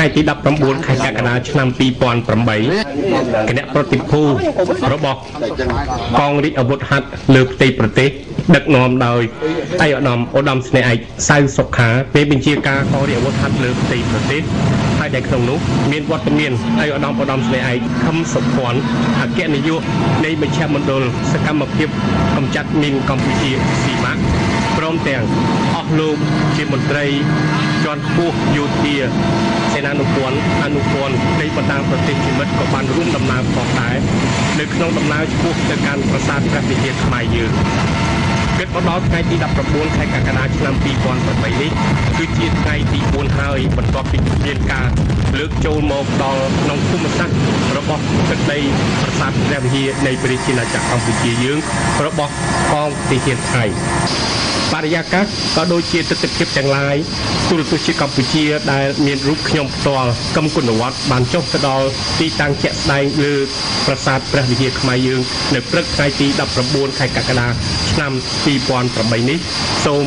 ថ្ងៃទី19ខែកក្កដាឆ្នាំ2008គណៈប្រតិភូរបស់កងរាជអាវុធហត្ថលើផ្ទៃប្រទេសដឹកនាំដោយឯកឧត្តមស្នេហ៍ឯកសៅសុខាពេលបញ្ជាការកងរាជអាវុធហត្ថលើផ្ទៃប្រទេសហើយដែលក្នុងនោះមានវត្តមានឯកឧត្តមស្នេហ៍ឯកខឹមសុភ័ណ្ឌអគ្គនាយកនៃមជ្ឈមណ្ឌលសកម្មភាពកម្ចាត់មីនកម្ពុជាស៊ីម៉ាក់ព្រមទាំងអស់លោកជាមន្ត្រីជាន់ខ្ពស់យោធាសេនានុព័ន្ធអនុព័ន្ធនៃបណ្ដាប្រទេសជាមិត្តក៏បានរួមដំណើរផងដែរនៅក្នុងដំណើរឆ្ពោះទៅកាន់ប្រាសាទព្រះវិហារខ្មែរយើងគិតមកដល់ថ្ងៃទី19ខែកក្កដាឆ្នាំ2008នេះគឺជាថ្ងៃទី4ហើយបន្ទាប់ពីមានការលើកចូលមកដល់ក្នុងភូមិសាស្ត្ររបស់ទឹកដីប្រាសាទព្រះវិហារនៃប្រជាណាចក្រកម្ពុជាយើងរបស់កងទាហានថៃបរិយាកាសក៏ដូចជាទស្សនវិជ្ជាទាំងឡាយទូរទស្សន៍ជាតិកម្ពុជាដែលមានរូបខ្ញុំផ្ទាល់កឹមគុណវត្តបានចុះទៅដល់ទីតាំងជាក់ស្ដែងលើប្រាសាទព្រះវិហារខ្មែរយើងនៅព្រឹកថ្ងៃទី19ខែកក្កដាឆ្នាំ2008នេះសូម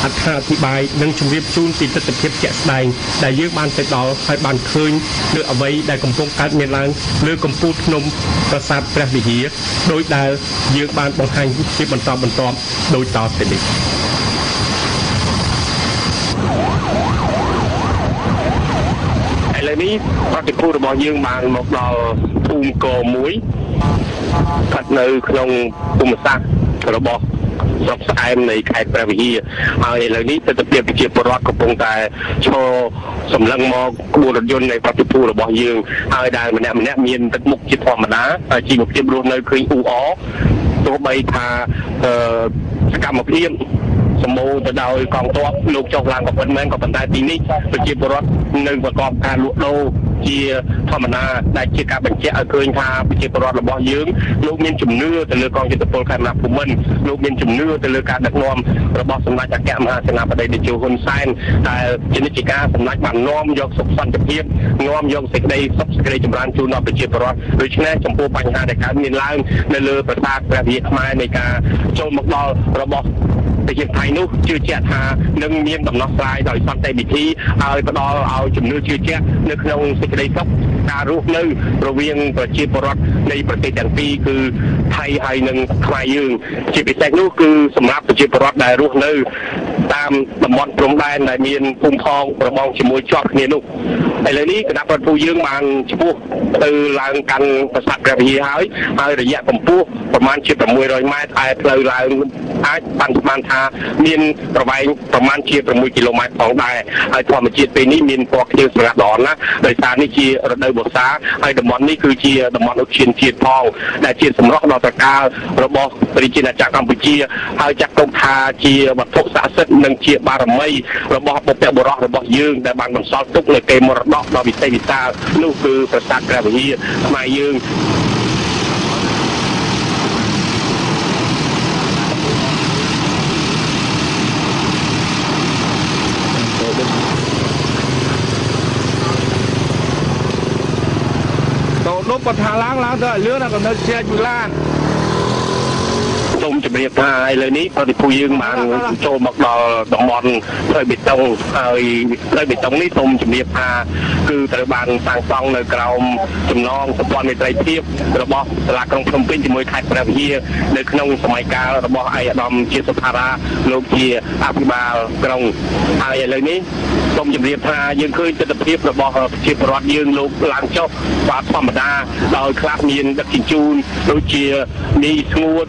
អត្ថាធិប្បាយនិងជម្រាបជូនពីទស្សនវិជ្ជាជាក់ស្ដែងដែលយើងបានទៅដល់ហើយបានឃើញលើអ្វីដែលកំពុងកើតមានឡើងលើកំពូលភ្នំប្រាសាទព្រះវិហារដោយដែលយើងបានបង្ហាញជាបន្តបន្ទាប់ដោយតទៅនេះឥឡូវនេះប្រតិភូរបស់យើងបានមកដល់ភូមិកមួយស្ថិតនៅក្នុងភូមិសាស្ត្ររបស់ស្រុកស្អែមនៃខេត្តព្រះវិហារហើយឥឡូវនេះទស្សនវិជ្ជាប្រជាពលរដ្ឋកំពុងតែឈរសម្លឹងមកក្បួនរថយន្តនៃប្រតិភូរបស់យើងហើយដែលម្នាក់មានទឹកមុខជាធម្មតាហើយជីវភាពរស់នៅឃើញអ៊ូអរទោះបីថាសកម្មភាពសម្បូរទៅដោយកងទ័ពលោកចុះឡើងក៏ប៉ុន្មានក៏ប៉ុន្តែទីនេះប្រជាពលរដ្ឋនៅប្រកបការលក់ដូរជាធម្មតាដែលជាការបញ្ជាក់ឲ្យឃើញថាប្រជាពលរដ្ឋរបស់យើងលោកមានជំនឿទៅលើកងយុទ្ធពលខេមរៈភូមិន្ទលោកមានជំនឿទៅលើការដឹកនាំរបស់សម្ដេចអគ្គមហាសេនាបតីតេជោហ៊ុនសែនដែលជានិច្ចការសម្ដេចបាននាំយកសុខសន្តិភាពនាំយកសេចក្តីសុខសេចក្តីចម្រើនជូនដល់ប្រជាពលរដ្ឋដូច្នេះចំពោះបញ្ហាដែលកើតមានឡើងនៅលើប្រាសាទព្រះវិហារខ្មែរនៃការចូលមកដល់របស់ប្រជាថៃនោះជឿជាក់ថានឹងមានដំណោះស្រាយដោយសន្តិវិធីហើយផ្ដល់ឲ្យជំនឿជឿជាក់នៅក្នុងសេចក្តីសុខការរស់នៅរវាងប្រជាពលរដ្ឋនៃប្រទេសទាំងពីរគឺថៃហើយនិងខ្មែរយើងជាពិសេសនោះគឺសម្រាប់ប្រជាពលរដ្ឋដែលរស់នៅតាមតំបន់ព្រំដែនដែលមានភូមិផងរបងជាមួយជាប់គ្នានោះឥឡូវនេះគណៈប្រតិភូយើងបានឆ្ពោះទៅឡើងកាន់ប្រាសាទព្រះវិហារហើយរយៈកម្ពស់ប្រមាណជា600ម៉ែត្រហើយផ្លូវឡើងអាចបានថាមានប្រវែងប្រមាណជា6គីឡូម៉ែត្រផងដែរហើយធម្មជាតិពេលនេះមានពណ៌ខៀវស្រងាត់ល្អណាស់ដោយសារនេះជារដូវវស្សាហើយតំបន់នេះគឺជាតំបន់ឧទ្យានជាតិផងដែលជាសម្រស់ដ៏ត្រកាលរបស់ប្រជាណាចក្រកម្ពុជាហើយចាត់ទុកថាជាវត្ថុស័ក្តិសិទ្ធិនិងជាបារមីរបស់បុព្វបុរសរបស់យើងដែលបានបន្សល់ទុកនៅកេរមរតកដ៏វិសេសវិសាលនោះគឺប្រាសាទព្រះវិហារខ្មែរយើងលោកបថាឡើងទៅឲ្យលឿនក៏នៅជាយូឡានសូមជម្រាបថាឥឡូវនេះប្រតិភូយើងបានចូលមកដល់តំបន់ផ្លូវបេតុងហើយផ្លូវបេតុងនេះសូមជម្រាបថាគឺត្រូវបានសាងសង់នៅក្រោមចំណងសម្ព័ន្ធមេត្រីភាពរបស់សាលាក្រុងភ្នំពេញជាមួយខេត្តព្រះវិហារនៅក្នុងសម័យកាលរបស់ឯកឧត្តមជាសុខារាលោកជាអភិបាលក្រុងហើយឥឡូវនេះសូមជម្រាបថាយើងឃើញទស្សនវិជ្ជារបស់ប្រជាពលរដ្ឋយើងលោកឡើងចុះបាទធម្មតាដោយខ្លះមានដឹកជញ្ជូនដូចជាមីស្ងួត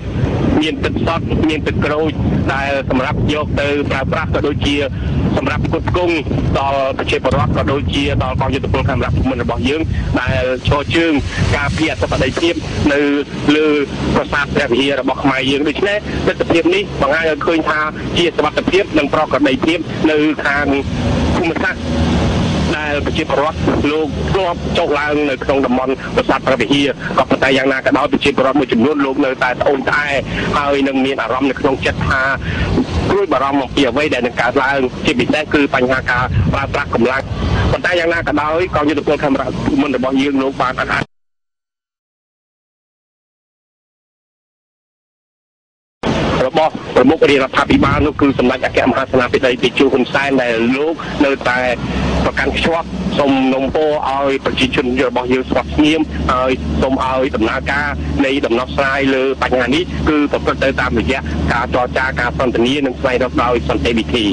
មានទឹកសុទ្ធមានទឹកក្រូចដែលសម្រាប់យកទៅប្រើប្រាស់ក៏ដូចជាសម្រាប់ផ្គត់ផ្គង់ដល់ប្រជាពលរដ្ឋក៏ដូចជាដល់កងយុទ្ធពលខេមរៈភូមិន្ទរបស់យើងដែលឈរជើងការពារអធិបតេយ្យភាពនៅលើប្រាសាទព្រះវិហាររបស់ខ្មែរយើងដូច្នេះទស្សនវិជ្ជានេះបង្ហាញឲ្យឃើញថាជាសុវត្ថិភាពនិងប្រក្រតីភាពនៅខាងភូមិសាស្ត្រដែលប្រជាពលរដ្ឋលោកធ្លាប់ចុះឡើងនៅក្នុងតំបន់ប្រាសាទព្រះវិហារក៏ប៉ុន្តែយ៉ាងណាក៏ដោយប្រជាពលរដ្ឋមួយចំនួនលោកនៅតែត្អូញត្អែហើយនឹងមានអារម្មណ៍នៅក្នុងចិត្តថាព្រួយបារម្ភអំពីអ្វីដែលនឹងកើតឡើងជាពិសេសគឺបញ្ហាការប្រើប្រាស់កម្លាំងប៉ុន្តែយ៉ាងណាក៏ដោយកងយុទ្ធពលខេមរៈភូមិន្ទរបស់យើងលោកបានអនុរបស់ប្រមុខរាជរដ្ឋាភិបាលនោះគឺសម្ដេចអគ្គមហាសេនាបតីតេជោហ៊ុនសែនដែលលោកនៅតែប្រកាន់ខ្ជាប់ សូមនំពោឲ្យប្រជាជនរបស់យើងស្វាគមន៍ហើយសូមឲ្យដំណើរការនៃដំណោះស្រាយលើបញ្ហានេះគឺប្រព្រឹត្តទៅតាមរយៈការចរចាការសន្ទនានិងស្វែងរកដោយសន្តិវិធី